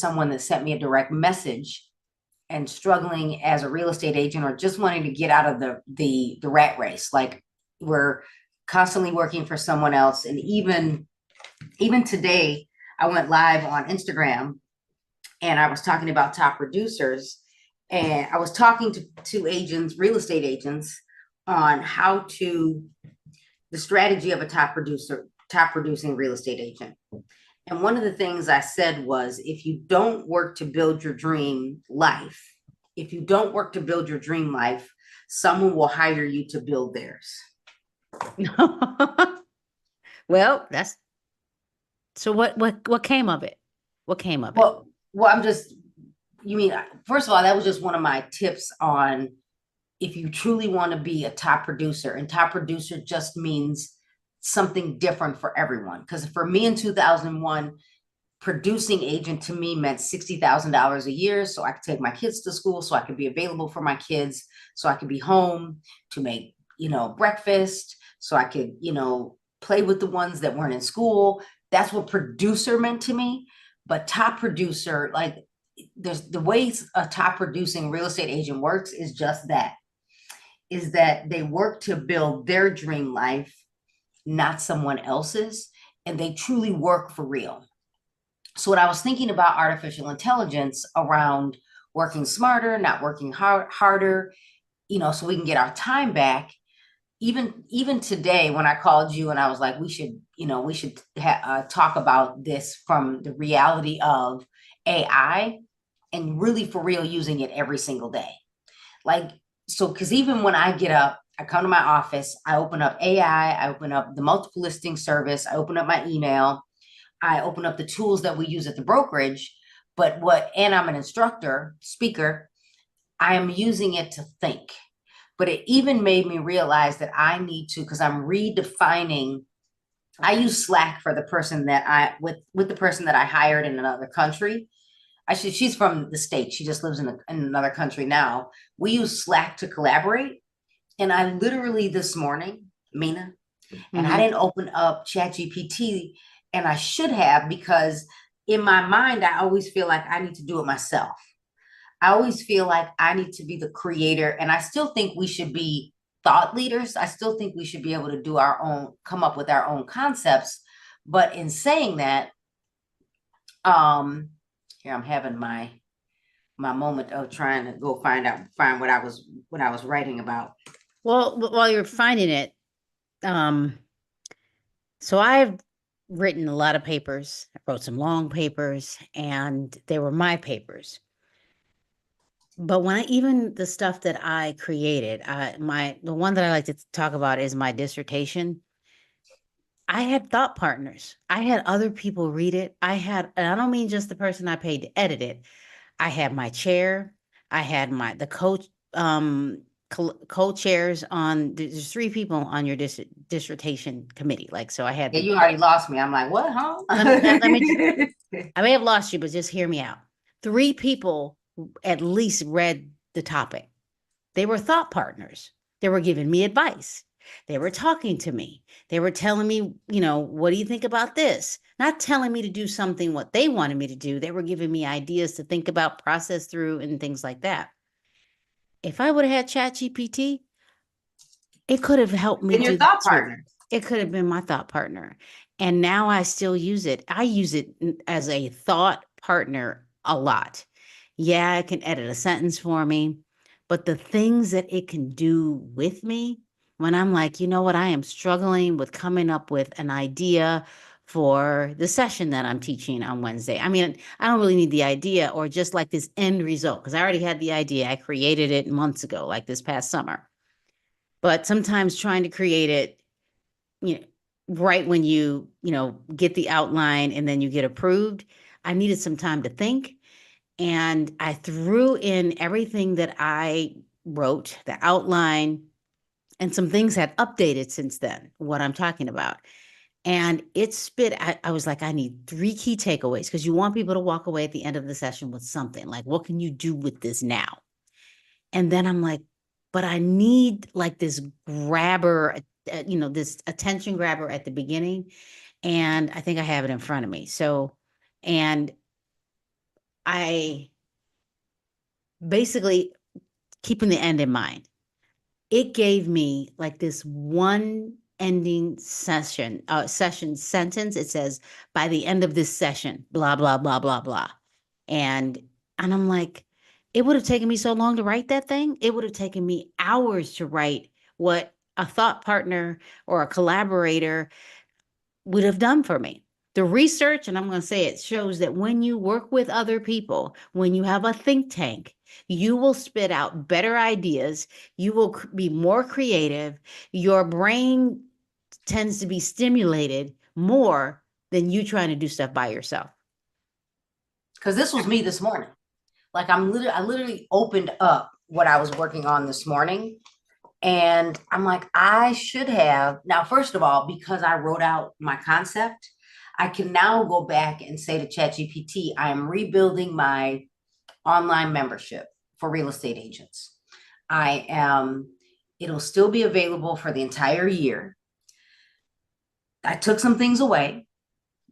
someone that sent me a direct message and struggling as a real estate agent or just wanting to get out of the rat race. Like we're constantly working for someone else. And even today, I went live on Instagram and I was talking about top producers. And I was talking to agents, real estate agents, on the strategy of a top producing real estate agent. And one of the things I said was, if you don't work to build your dream life, someone will hire you to build theirs. Well, so what came of it? What came of it? Well, first of all, that was just one of my tips on if you truly want to be a top producer, and top producer just means something different for everyone. Because for me in 2001, producing agent to me meant $60,000 a year. So I could take my kids to school, so I could be available for my kids, so I could be home to make, breakfast, so I could, play with the ones that weren't in school. That's what producer meant to me. But top producer, like there's the ways a top producing real estate agent works is just that, is that they work to build their dream life, not someone else's, and they truly work for real. So what I was thinking about artificial intelligence around working smarter, not working harder, so we can get our time back. Even today, when I called you and I was like, we should talk about this from the reality of AI and really for real using it every single day. Like, so, because even when I get up, I come to my office, I open up AI, I open up the multiple listing service, I open up my email, I open up the tools that we use at the brokerage. And I'm an instructor, speaker, I am using it to think. But it even made me realize that I need to, because I'm redefining. I use Slack for the person that with the person that I hired in another country. She's from the States. She just lives in another country now. We use Slack to collaborate. And I literally this morning, Mina, and I didn't open up ChatGPT, and I should have, because in my mind, I always feel like I need to do it myself. I always feel like I need to be the creator, and I still think we should be thought leaders. I still think we should be able to come up with our own concepts. But in saying that, here I'm having my moment of trying to go find what I was writing about. Well, while you're finding it, so I've written a lot of papers. I wrote some long papers, and they were my papers. But even the stuff that I created, the one that I like to talk about is my dissertation. I had thought partners. I had other people read it. And I don't mean just the person I paid to edit it. I had my chair. I had the coach, co-chairs on. There's 3 people on your dissertation committee. Like, so I had. Yeah, you already lost me. I'm like, what? Huh? Let me. I may have lost you, but just hear me out. 3 people at least read the topic. They were thought partners. They were giving me advice. They were talking to me. They were telling me, what do you think about this? Not telling me to do something what they wanted me to do. They were giving me ideas to think about, process through, and things like that. If I would have had ChatGPT, it could have helped me. And your thought partner. It could have been my thought partner. And now I still use it. I use it as a thought partner a lot. Yeah, it can edit a sentence for me. But the things that it can do with me, when I'm like, you know what, I am struggling with coming up with an idea for the session that I'm teaching on Wednesday. I mean, I don't really need the idea or just like this end result, because I already had the idea. I created it months ago, like this past summer. But sometimes trying to create it, right when you get the outline and then you get approved, I needed some time to think. And I threw in everything that I wrote, the outline, and some things had updated since then, what I'm talking about. And it spit, I was like, I need 3 key takeaways, because you want people to walk away at the end of the session with something like, what can you do with this now? And then I'm like, but I need like this grabber, this attention grabber at the beginning. And I think I have it in front of me. So, and I basically keeping the end in mind. It gave me like this one ending session sentence. It says, by the end of this session, blah, blah, blah, blah, blah. And I'm like, it would have taken me so long to write that thing. It would have taken me hours to write what a thought partner or a collaborator would have done for me. The research, and I'm going to say it, shows that when you work with other people, when you have a think tank, you will spit out better ideas. You will be more creative. Your brain tends to be stimulated more than you trying to do stuff by yourself. Because this was me this morning. Like I literally opened up what I was working on this morning. And I'm like, I should have. Now, first of all, because I wrote out my concept, I can now go back and say to ChatGPT, I am rebuilding my online membership for real estate agents. It'll still be available for the entire year. I took some things away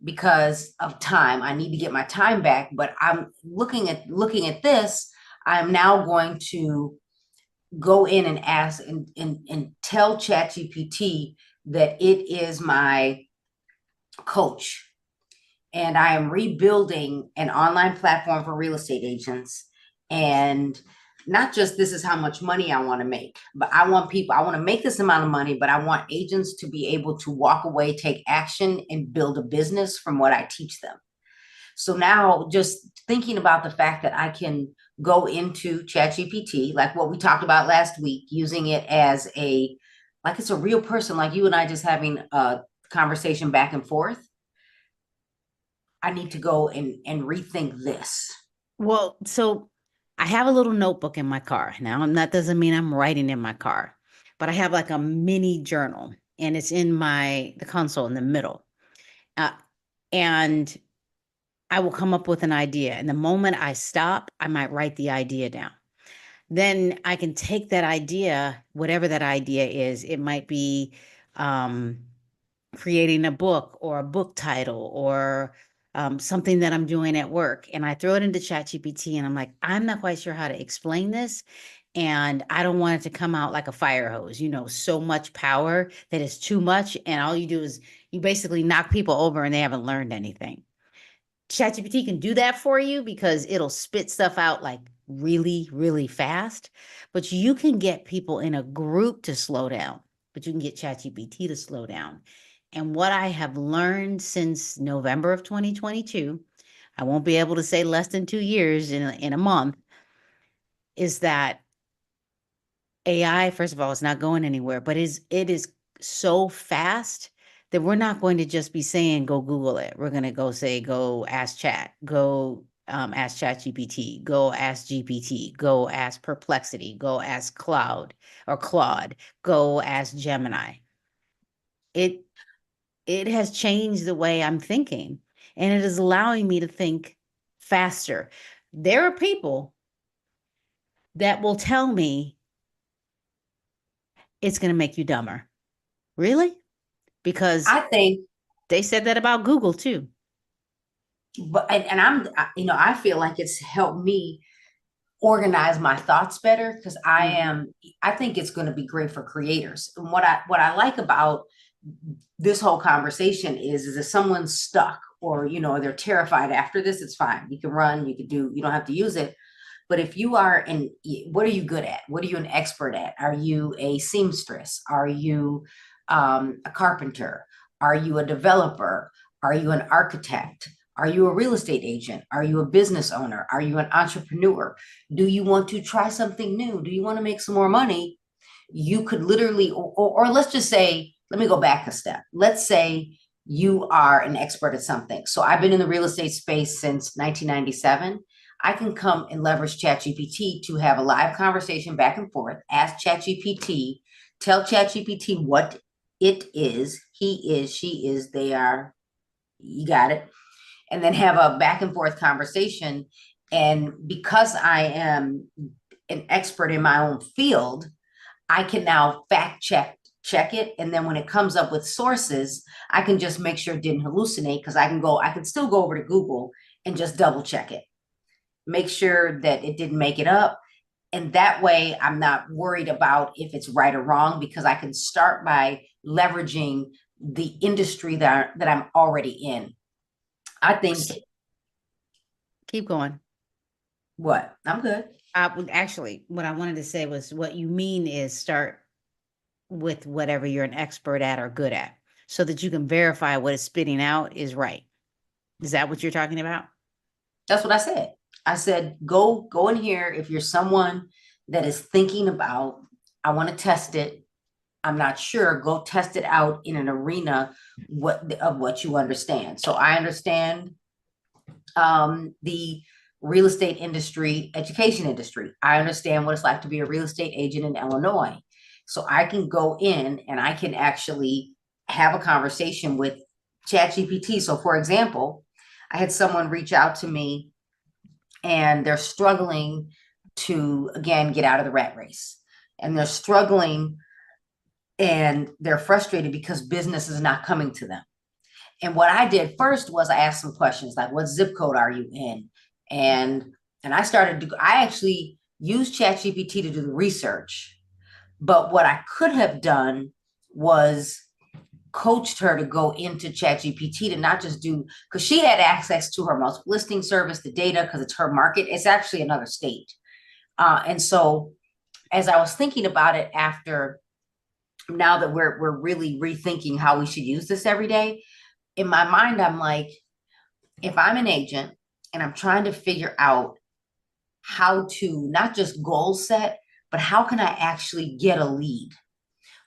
because of time. I need to get my time back, but I'm looking at this. I'm now going to go in and ask and tell ChatGPT that it is my coach. And I am rebuilding an online platform for real estate agents. And not just this is how much money I want to make, but I want to make this amount of money, but I want agents to be able to walk away, take action, and build a business from what I teach them. So now just thinking about the fact that I can go into ChatGPT, like what we talked about last week, using it as like it's a real person, like you and I just having a conversation back and forth. I need to go and rethink this. Well, so I have a little notebook in my car now, and that doesn't mean I'm writing in my car, but I have like a mini journal, and it's in the console in the middle. Uh, and I will come up with an idea. And the moment I stop, I might write the idea down. Then I can take that idea, whatever that idea is. It might be um, creating a book or a book title or something that I'm doing at work. And I throw it into ChatGPT and I'm like, I'm not quite sure how to explain this. And I don't want it to come out like a fire hose, so much power that is too much. And all you do is you basically knock people over and they haven't learned anything. ChatGPT can do that for you because it'll spit stuff out like really, really fast. But you can get people in a group to slow down, but you can get ChatGPT to slow down. And what I have learned since November of 2022, I won't be able to say less than 2 years in a month, is that AI, first of all, is not going anywhere, but it is so fast that we're not going to just be saying, go Google it. We're going to go say, go ask chat, go ask ChatGPT, go ask GPT, go ask Perplexity, go ask Claude, go ask Gemini. It has changed the way I'm thinking, and it is allowing me to think faster. There are people that will tell me it's going to make you dumber. Really? Because I think, they said that about Google too. but I feel like it's helped me organize my thoughts better because I think it's going to be great for creators. And what I like about this whole conversation is if someone's stuck or they're terrified after this, it's fine. You can run, you don't have to use it. But if you are what are you good at? What are you an expert at? Are you a seamstress? Are you a carpenter? Are you a developer? Are you an architect? Are you a real estate agent? Are you a business owner? Are you an entrepreneur? Do you want to try something new? Do you want to make some more money? You could literally, or let's just say, let me go back a step. Let's say you are an expert at something. So I've been in the real estate space since 1997. I can come and leverage ChatGPT to have a live conversation back and forth, ask ChatGPT, tell ChatGPT what it is, he is, she is, they are, you got it, and then have a back and forth conversation. And because I am an expert in my own field, I can now fact check it. And then when it comes up with sources, I can just make sure it didn't hallucinate because I can still go over to Google and just double check it. make sure that it didn't make it up. And that way I'm not worried about if it's right or wrong, because I can start by leveraging the industry that I'm already in. I think Keep going. what I'm good. Actually, what I wanted to say was what you mean is start with whatever you're an expert at or good at so that you can verify what it's spitting out is right. Is that what you're talking about? That's what I said. I said, go in here. If you're someone that is thinking about, I want to test it. I'm not sure. Go test it out in an arena of what you understand. So I understand the real estate industry, education industry. I understand what it's like to be a real estate agent in Illinois. So I can go in and I can actually have a conversation with ChatGPT. So for example, I had someone reach out to me and they're struggling to, again, get out of the rat race. And they're struggling and they're frustrated because business is not coming to them. And what I did first was I asked some questions like, what zip code are you in? And I actually used ChatGPT to do the research. But what I could have done was coached her to go into ChatGPT to not just do, because she had access to her multiple listing service, the data, because it's her market. It's actually another state. And so as I was thinking about it after, now that we're really rethinking how we should use this every day, in my mind, I'm like, if I'm an agent and I'm trying to figure out how to not just goal set, but how can I actually get a lead?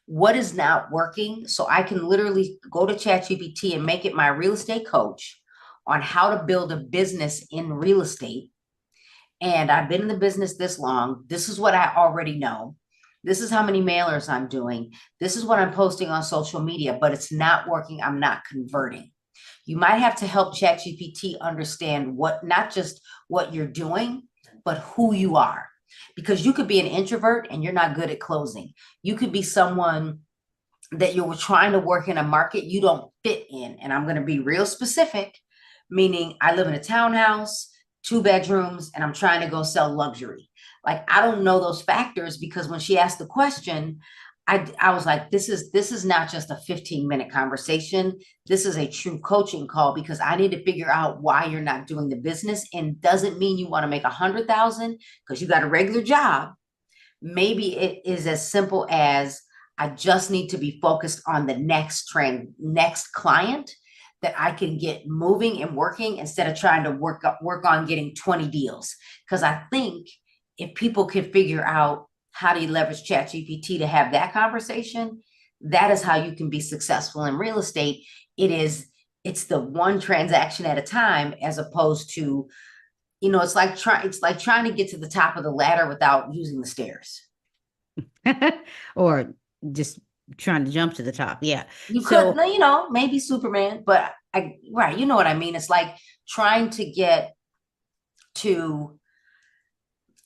What is not working? So I can literally go to ChatGPT and make it my real estate coach on how to build a business in real estate. And I've been in the business this long. This is what I already know. This is how many mailers I'm doing. This is what I'm posting on social media, but it's not working. I'm not converting. You might have to help ChatGPT understand what, not just what you're doing, but who you are. Because you could be an introvert and you're not good at closing. You could be someone that you're trying to work in a market you don't fit in. And I'm going to be real specific, meaning I live in a townhouse, 2 bedrooms, and I'm trying to go sell luxury. Like, I don't know those factors, because when she asked the question, I was like, this is not just a 15-minute conversation. This is a true coaching call, because I need to figure out why you're not doing the business. And doesn't mean you want to make 100,000 because you got a regular job. Maybe it is as simple as, I just need to be focused on the next client that I can get moving and working, instead of trying to work on getting 20 deals. Because I think if people can figure out how do you leverage ChatGPT to have that conversation, that is how you can be successful in real estate. It's the one transaction at a time, as opposed to, it's like trying to get to the top of the ladder without using the stairs. Or just trying to jump to the top. Yeah. You could, So, maybe Superman, but right, you know what I mean? It's like trying to get to,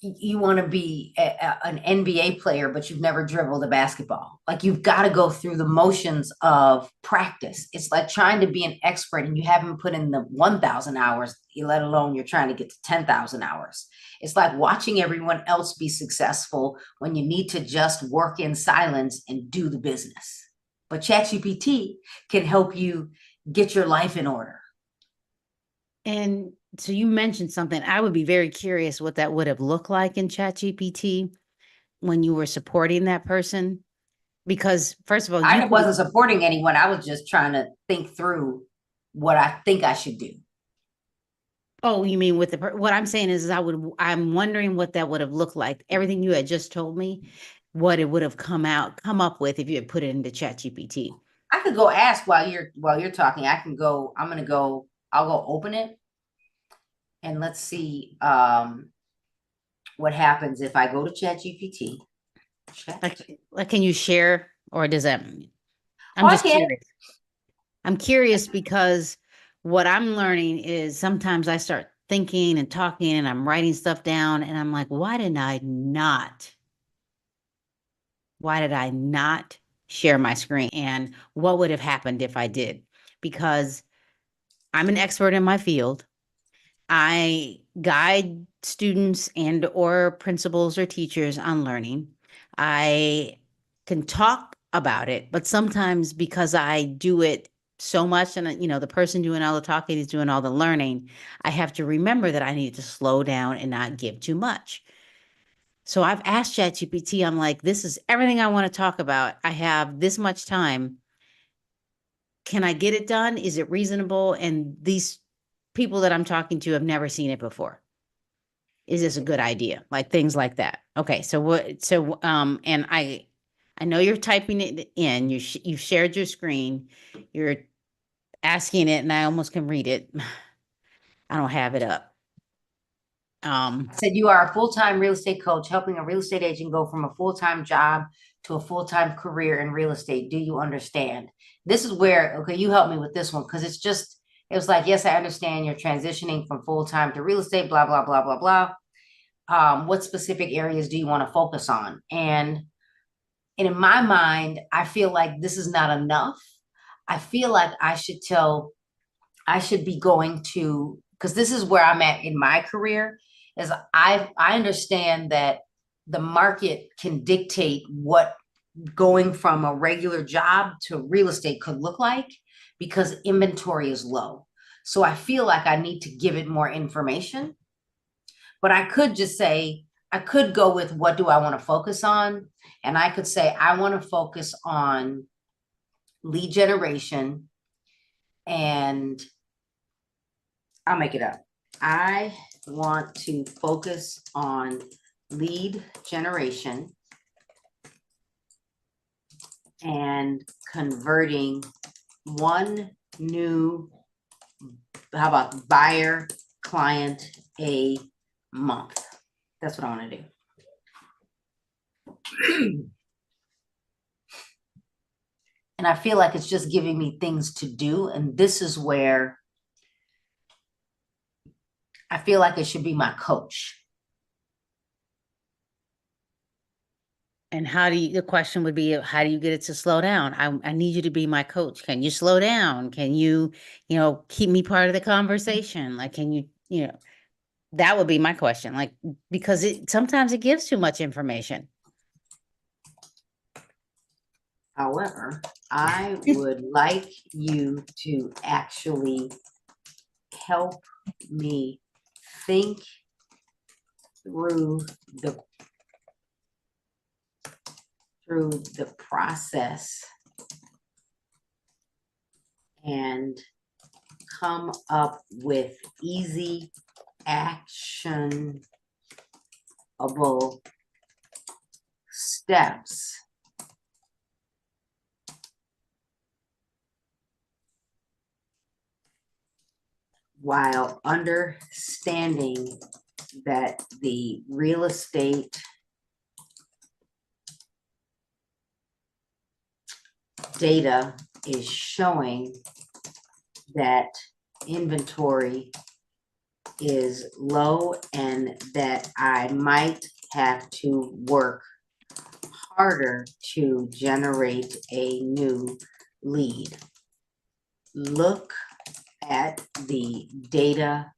you want to be an NBA player, but you've never dribbled a basketball. Like, you've got to go through the motions of practice. It's like trying to be an expert and you haven't put in the 1,000 hours, let alone you're trying to get to 10,000 hours. It's like watching everyone else be successful when you need to just work in silence and do the business. But ChatGPT can help you get your life in order. and so you mentioned something. I would be very curious what that would have looked like in ChatGPT when you were supporting that person. Because first of all, I wasn't supporting anyone. I was just trying to think through what I think I should do. oh, you mean with what I'm saying is I'm wondering what that would have looked like. Everything you had just told me, what it would have come up with if you had put it into ChatGPT. I could go ask while you're talking. I'll go open it and let's see what happens if I go to ChatGPT. Like, can you share, or does that? Oh, I'm I just can. curious. I'm curious because what I'm learning is sometimes I start thinking and talking and I'm writing stuff down and I'm like, why did I not share my screen? And what would have happened if I did? Because I'm an expert in my field. I guide students and or principals or teachers on learning. I can talk about it, but sometimes because I do it so much and the person doing all the talking is doing all the learning, I have to remember that I need to slow down and not give too much. So I've asked ChatGPT, I'm like, this is everything I want to talk about. I have this much time. Can I get it done? Is it reasonable? And these people that I'm talking to have never seen it before. Is this a good idea? Like things like that. Okay, so and I know you're typing it in. You've shared your screen. You're asking it, and I almost can read it. I don't have it up. Said you are a full-time real estate coach helping a real estate agent go from a full-time job to a full-time career in real estate. Do you understand? This is where, okay, you help me with this one because it was like, yes, I understand you're transitioning from full-time to real estate, blah, blah, blah, blah, blah. What specific areas do you want to focus on? And in my mind, I feel like this is not enough. I feel like I should be going to, because this is where I'm at in my career, is I understand that the market can dictate what going from a regular job to real estate could look like because inventory is low. So I feel like I need to give it more information. But I could just say, I could go with what do I want to focus on? And I could say, I want to focus on lead generation and I'll make it up. I want to focus on lead generation and converting one new, how about buyer client a month? That's what I want to do. And I feel like it's just giving me things to do. And this is where I feel like it should be my coach. And the question would be, how do you get it to slow down? I need you to be my coach. Can you slow down? Can you, keep me part of the conversation? Like, can you, that would be my question. Like, because sometimes it gives too much information. However, I would like you to actually help me think through the process and come up with easy actionable steps while understanding that the real estate data is showing that inventory is low and that I might have to work harder to generate a new lead. Look at the data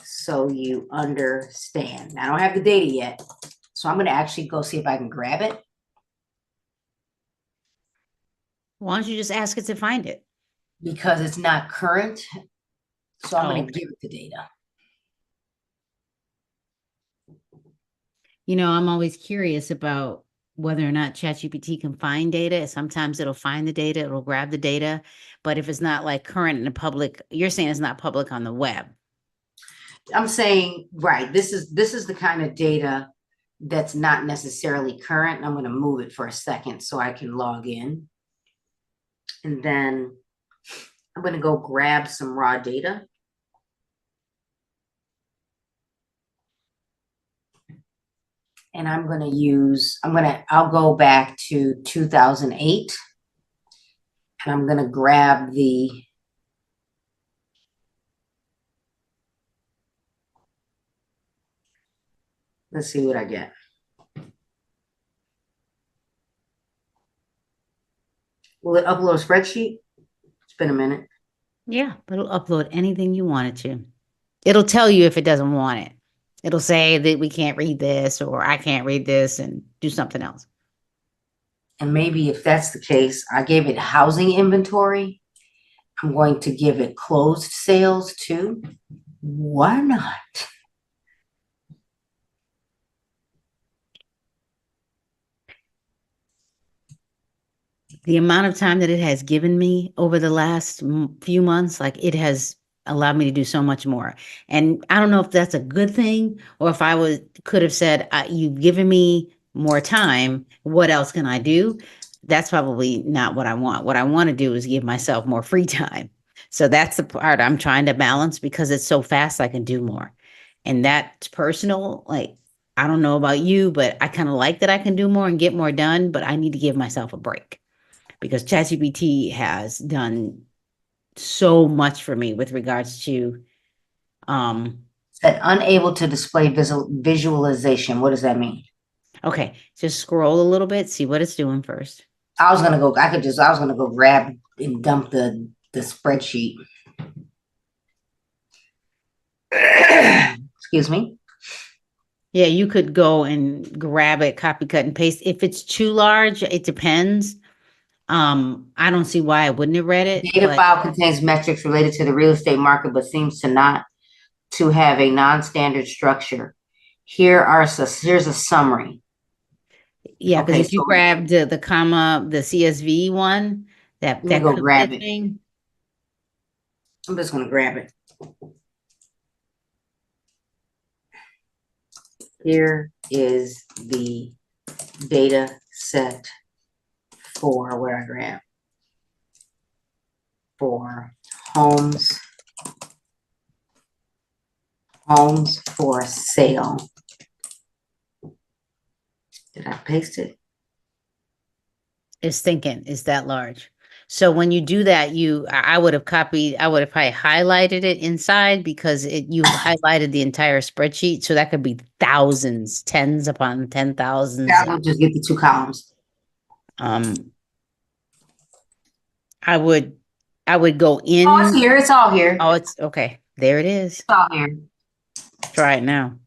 so you understand. I don't have the data yet, so I'm going to actually go see if I can grab it. Why don't you just ask it to find it? Because it's not current, so I'm going to okay. give it the data. I'm always curious about whether or not ChatGPT can find data. Sometimes it'll find the data, it'll grab the data, but if it's not like current in the public, you're saying it's not public on the web. I'm saying, right, this is the kind of data that's not necessarily current. I'm going to move it for a second so I can log in. And then I'm going to go grab some raw data. And I'll go back to 2008. And I'm going to grab let's see what I get. Will it upload a spreadsheet? It's been a minute. Yeah, but it'll upload anything you want it to. It'll tell you if it doesn't want it. It'll say that we can't read this or I can't read this and do something else. And maybe if that's the case, I gave it housing inventory. I'm going to give it closed sales too. Why not? The amount of time that it has given me over the last few months, like it has allowed me to do so much more. And I don't know if that's a good thing or if could have said, you've given me more time. What else can I do? That's probably not what I want. What I want to do is give myself more free time. So that's the part I'm trying to balance because it's so fast, I can do more. And that's personal. Like, I don't know about you, but I kind of like that I can do more and get more done, but I need to give myself a break because ChatGPT has done so much for me with regards to Said unable to display visualization. What does that mean? okay, just scroll a little bit, see what it's doing first. I was gonna go grab and dump the spreadsheet. Excuse me. Yeah, you could go and grab it, copy, cut, and paste. If it's too large, it depends. I don't see why I wouldn't have read it, Data but file contains metrics related to the real estate market, but seems to not to have a non-standard structure. Here's a summary. yeah, because Okay, if you so grab the comma, the CSV one, let me that go could be a grab it. thing. I'm just gonna grab it. Here is the data set for where I grab for homes for sale. Did I paste it? Is thinking is that large. So when you do that, I would have copied, I would have probably highlighted it inside because you highlighted the entire spreadsheet. So that could be thousands, tens upon 10,000s. Yeah, I'll just get the two columns. Um, I would, I would go in. Oh, it's here. It's all here. Oh, it's okay. There it is. It's all here. Try it now.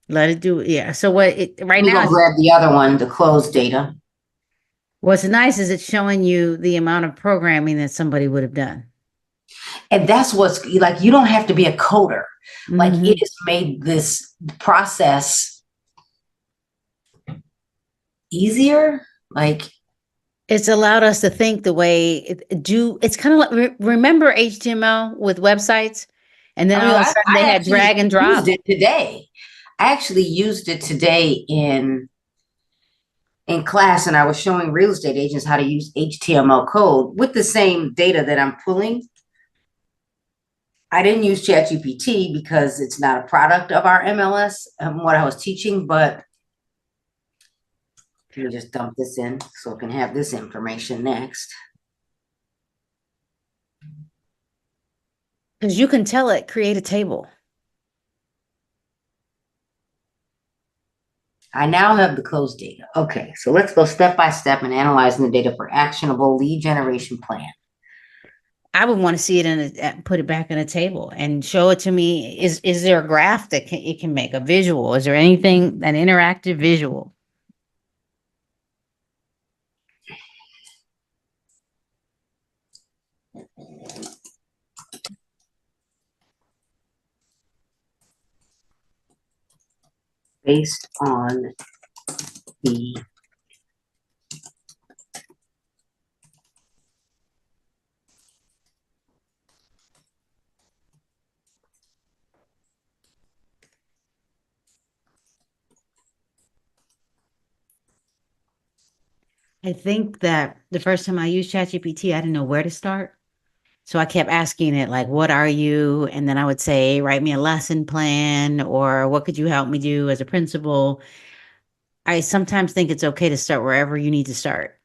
Let it do it. Yeah. So right Let me now, go grab the other one, the closed data. what's nice is it's showing you the amount of programming that somebody would have done. And that's what's like, you don't have to be a coder. Like Mhm. it has made this process easier. Like It's allowed us to think the way it's kind of like remember HTML with websites, and then I mean, all of a sudden I they had actually drag and used drop. it today. I actually used it today in class, and I was showing real estate agents how to use HTML code with the same data that I'm pulling. I didn't use ChatGPT because it's not a product of our MLS and what I was teaching, but let me just dump this in so I can have this information next. Because you can tell it create a table. I now have the closed data. Okay, so let's go step by step in analyzing the data for actionable lead generation plan. I would want to see it put it back in a table and show it to me. Is there a graph that it can make a visual? Is there anything an interactive visual? Based on the I think that the first time I used ChatGPT, I didn't know where to start. So I kept asking it, like, what are you? And then I would say, write me a lesson plan, or what could you help me do as a principal? I sometimes think it's okay to start wherever you need to start,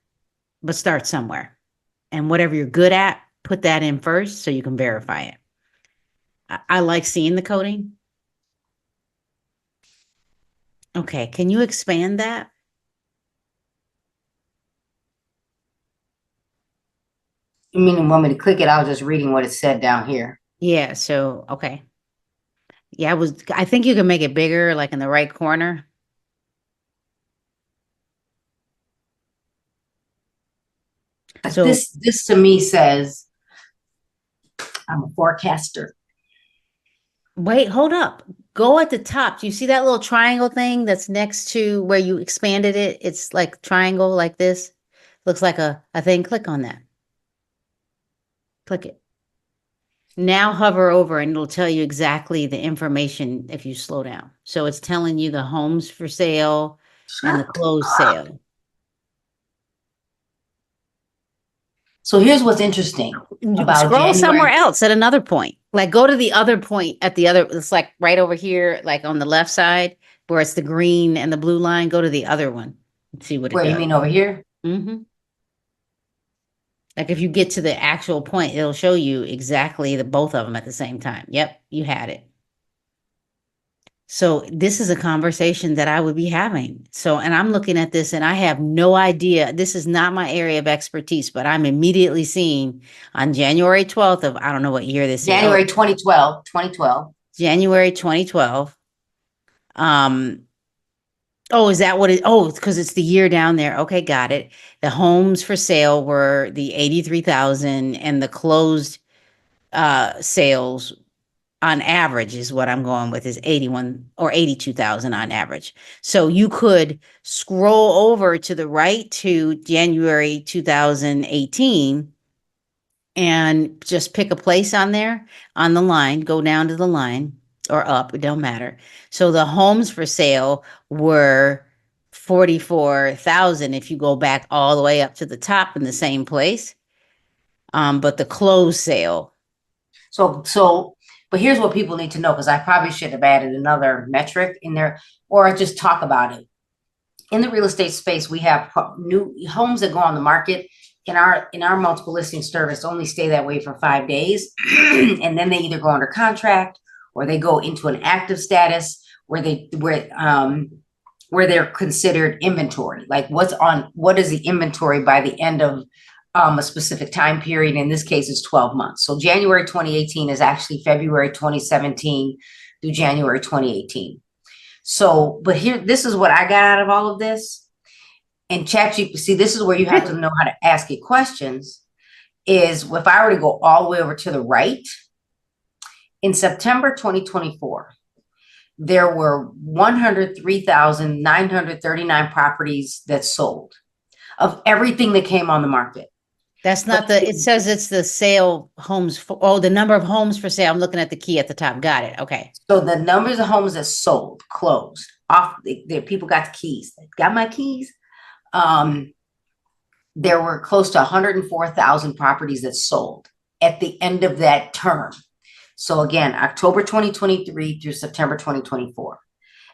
but start somewhere. And whatever you're good at, put that in first so you can verify it. I like seeing the coding. Okay, can you expand that? You mean you want me to click it? I was just reading what it said down here. Yeah, so okay. Yeah, I think you can make it bigger, like in the right corner. But So this to me says I'm a forecaster. wait, hold up. Go at the top. Do you see that little triangle thing that's next to where you expanded it? It's like triangle like this. Looks like a thing. Click on that. Click it. Now hover over and it'll tell you exactly the information if you slow down. So it's telling you the homes for sale and the Shut closed up. sale. So here's what's interesting about Scroll somewhere January. else at another point. Like go to the other point at the other, it's like right over here, like on the left side where it's the green and the blue line. Go to the other one and see what it Where you does. mean over here? Hmm. Like if you get to the actual point, it'll show you exactly the both of them at the same time. Yep, you had it. So this is a conversation that I would be having. So, and I'm looking at this and I have no idea. This is not my area of expertise, but I'm immediately seeing on January 12th of, I don't know what year this is. Oh, January 2012, 2012. January 2012. Um, oh, is that what it? Oh, because it's the year down there. Okay, got it. The homes for sale were the 83,000 and the closed sales on average is what I'm going with is 81 or 82,000 on average. So you could scroll over to the right to January 2018 and just pick a place on there on the line, go down to the line or up, it don't matter. So the homes for sale were 44,000 if you go back all the way up to the top in the same place. But the closed sale. But here's what people need to know, because I probably should have added another metric in there or just talk about it. In the real estate space, we have new homes that go on the market in our multiple listing service only stay that way for 5 days. And then they either go under contract or they go into an active status where they're considered inventory. Like what is the inventory by the end of a specific time period? In this case, it's 12 months. So January 2018 is actually February 2017 through January 2018. So, but here, this is what I got out of all of this. And ChatGPT, this is where you have to know how to ask it questions. Is if I were to go all the way over to the right, in September 2024, there were 103,939 properties that sold of everything that came on the market. That's not it says it's the sale homes for, the number of homes for sale. I'm looking at the key at the top. Got it. Okay. So the numbers of homes that sold, closed, off, people got the keys. Got my keys. There were close to 104,000 properties that sold at the end of that term. So again, October 2023 through September 2024.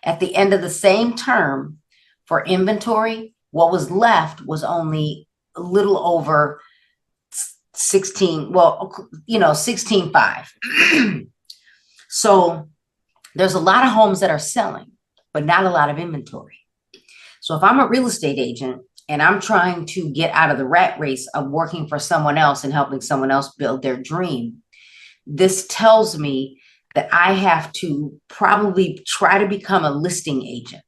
At the end of the same term for inventory, what was left was only a little over 16, 16.5. So there's a lot of homes that are selling, but not a lot of inventory. So if I'm a real estate agent and I'm trying to get out of the rat race of working for someone else and helping someone else build their dream, this tells me that I have to probably try to become a listing agent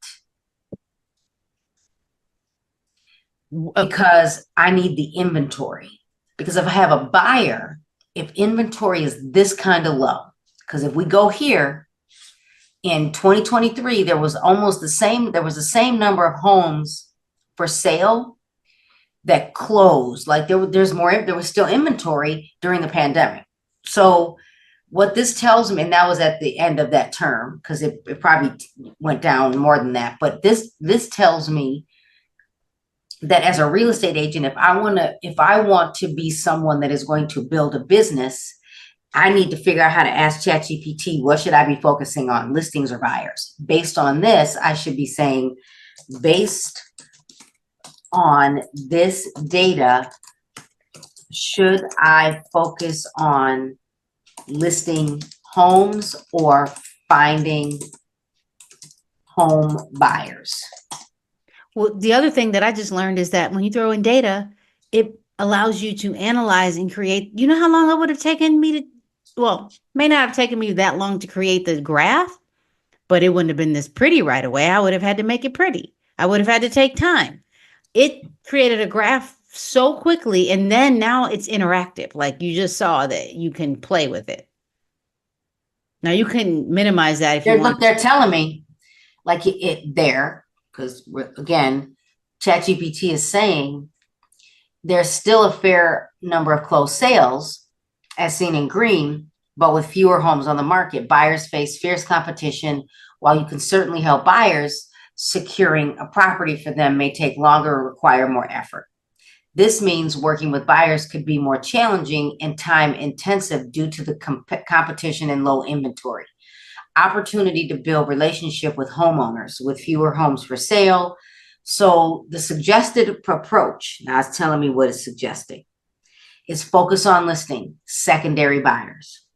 because I need the inventory. Because if I have a buyer, if inventory is this kind of low, because if we go here in 2023, there was the same number of homes for sale that closed. Like there was still inventory during the pandemic. So what this tells me, and that was at the end of that term, because it probably went down more than that. But this tells me that as a real estate agent, if I want to be someone that is going to build a business, I need to figure out how to ask ChatGPT, what should I be focusing on, listings or buyers? Based on this, I should be saying, based on this data, should I focus on listing homes or finding home buyers? Well, the other thing that I just learned is that when you throw in data, it allows you to analyze and create. You know how long it would have taken me well, may not have taken me that long to create the graph, but it wouldn't have been this pretty right away. I would have had to make it pretty. I would have had to take time. It created a graph so quickly, and then now it's interactive. Like you just saw that you can play with it. Now you can minimize that if you want. They're telling me like it there, because again, ChatGPT is saying there's still a fair number of closed sales as seen in green, but with fewer homes on the market. Buyers face fierce competition. While you can certainly help buyers, securing a property for them may take longer or require more effort. This means working with buyers could be more challenging and time intensive due to the competition and low inventory. Opportunity to build relationship with homeowners with fewer homes for sale. So the suggested approach, now it's telling me what it's suggesting, is focus on listing secondary buyers.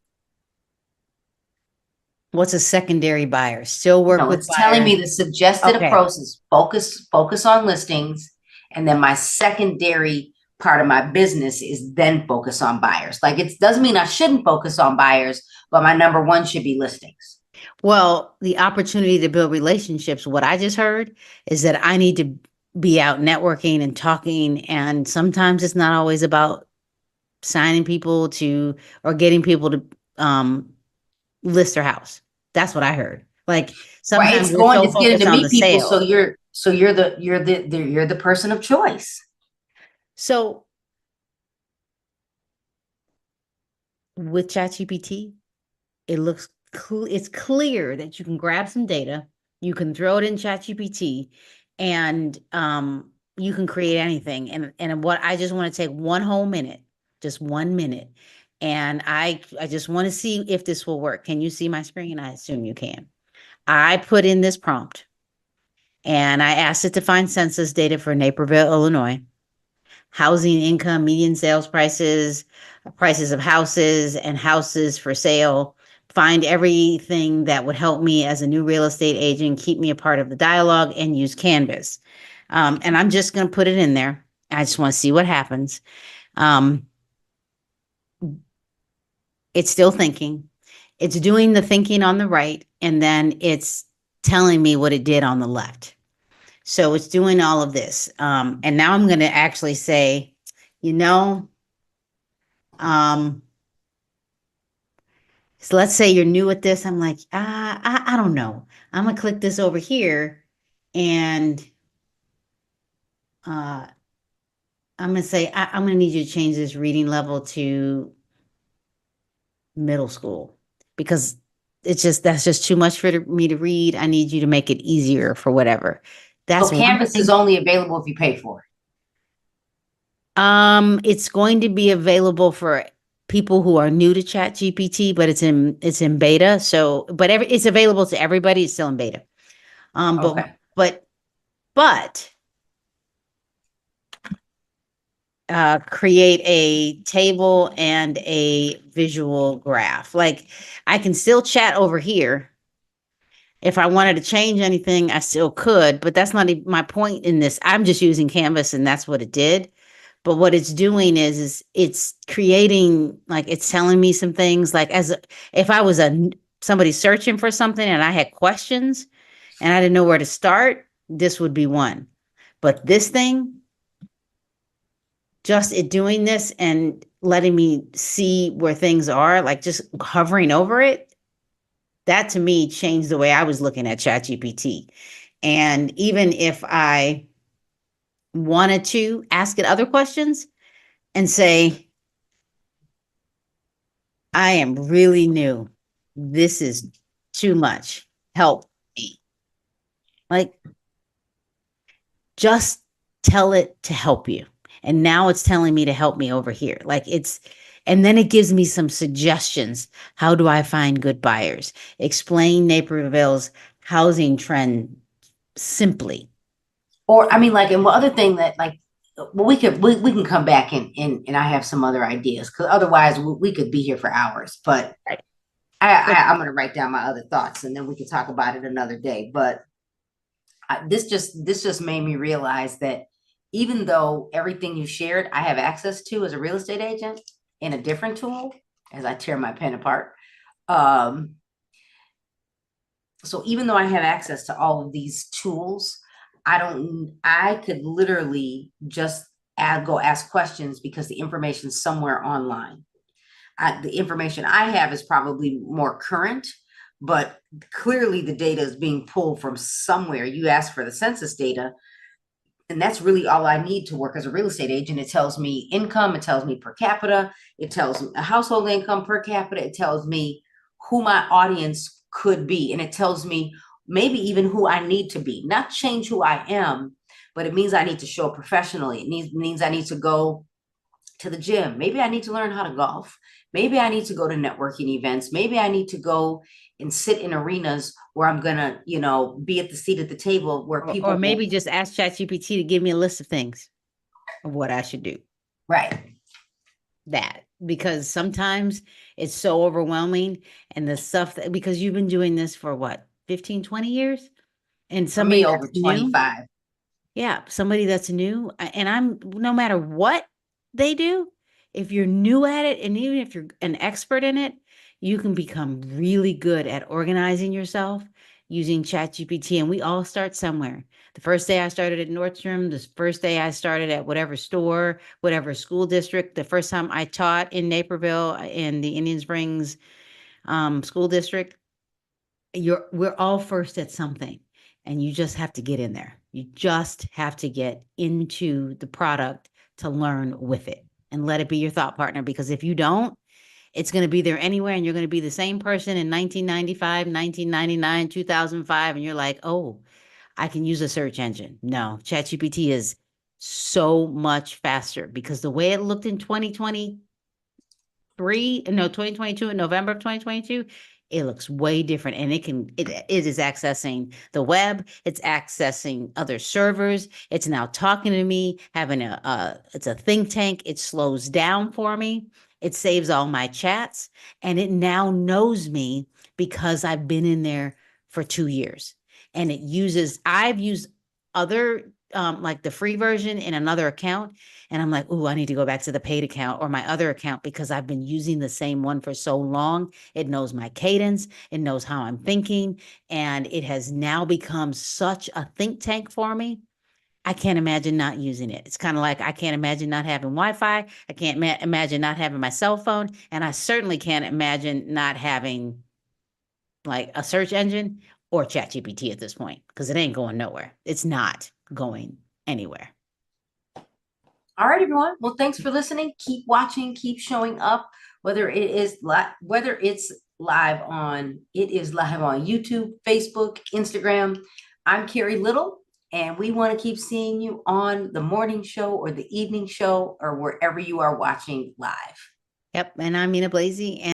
What's a secondary buyer? Still work No, with it's buyers. telling me the suggested Okay. approach is focus on listings, and then my secondary part of my business is then focus on buyers. Like it doesn't mean I shouldn't focus on buyers, but my number one should be listings. Well, the opportunity to build relationships, what I just heard is that I need to be out networking and talking. And sometimes it's not always about signing people to or getting people to list their house. That's what I heard. Like sometimes we're so It's getting focused to on the meet people. sale. So you're the person of choice. So with ChatGPT, it looks it's clear that you can grab some data, you can throw it in ChatGPT, and you can create anything. And what I just want to take one whole minute, just 1 minute, and I just want to see if this will work. Can you see my screen? I assume you can. I put in this prompt, and I asked it to find census data for Naperville, Illinois, housing income, median sales prices, prices of houses and houses for sale. Find everything that would help me as a new real estate agent, keep me a part of the dialogue, and use Canvas. And I'm just going to put it in there. I just want to see what happens. It's still thinking. It's doing the thinking on the right, and then it's telling me what it did on the left. So it's doing all of this. And now I'm going to actually say, you know, so let's say you're new at this. I'm like, I don't know. I'm gonna click this over here, and I'm gonna say I'm gonna need you to change this reading level to middle school because that's just too much for me to read. I need you to make it easier for whatever. That's So one Canvas is thing. only available if you pay for it. It's going to be available for people who are new to ChatGPT, but it's in beta. So, but it's available to everybody. It's still in beta. Okay. But create a table and a visual graph. Like I can still chat over here. If I wanted to change anything, I still could, but that's not my point in this. I'm just using Canvas and that's what it did. But what it's doing is it's creating, like it's telling me some things like if I was somebody searching for something and I had questions and I didn't know where to start, this would be one. But this thing, just it doing this and letting me see where things are, like just hovering over it, that to me changed the way I was looking at ChatGPT. And even if I wanted to ask it other questions and say, I am really new. This is too much. Help me. Like, just tell it to help you. And now it's telling me to help me over here. And then it gives me some suggestions. How do I find good buyers? Explain Naperville's housing trend simply. Or I mean, like, and one other thing that like well, we can come back and I have some other ideas because otherwise we could be here for hours. But Right. I'm going to write down my other thoughts and then we can talk about it another day. But this just made me realize that even though everything you shared I have access to as a real estate agent in a different tool, as I tear my pen apart. Um, so even though I have access to all of these tools, I could literally just go ask questions because the information's somewhere online. The information I have is probably more current, but clearly the data is being pulled from somewhere. You ask for the census data, and that's really all I need to work as a real estate agent. It tells me income, it tells me per capita, it tells me a household income per capita, it tells me who my audience could be, and it tells me maybe even who I need to be. Not change who I am, but it means I need to show up professionally. It means I need to go to the gym. Maybe I need to learn how to golf. Maybe I need to go to networking events. Maybe I need to go and sit in arenas where I'm gonna, be at the seat at the table where Or people will. maybe just ask ChatGPT to give me a list of things of what I should do. Right. That because sometimes it's so overwhelming and the stuff that because you've been doing this for what 15, 20 years and For somebody me, over that's new. 25. Yeah, somebody that's new, and I'm no matter what they do, if you're new at it, and even if you're an expert in it, you can become really good at organizing yourself using ChatGPT. And we all start somewhere. The first day I started at Nordstrom, the first day I started at whatever store, whatever school district, the first time I taught in Naperville in the Indian Springs school district, we're all first at something, and you just have to get in there. You just have to get into the product to learn with it and let it be your thought partner, because if you don't, it's going to be there anywhere, and you're going to be the same person in 1995, 1999, 2005, and you're like, oh, I can use a search engine. No, ChatGPT is so much faster because the way it looked in 2020 2022, in November of 2022, it looks way different, and it is accessing the web, it's accessing other servers, it's now talking to me, having it's a think tank, it slows down for me, it saves all my chats, and it now knows me because I've been in there for 2 years. And I've used other like the free version in another account, and I'm like, oh, I need to go back to the paid account or my other account because I've been using the same one for so long. It knows my cadence, it knows how I'm thinking, and it has now become such a think tank for me. I can't imagine not using it. It's kind of like I can't imagine not having Wi-Fi. I can't imagine not having my cell phone. And I certainly can't imagine not having like a search engine or ChatGPT at this point because it ain't going nowhere. It's not going anywhere. All right, everyone. Well, thanks for listening. Keep watching, keep showing up, whether it is live on YouTube, Facebook, Instagram. I'm Carrie Little, and we want to keep seeing you on the morning show or the evening show or wherever you are watching live. Yep. And I'm Mina Blazy.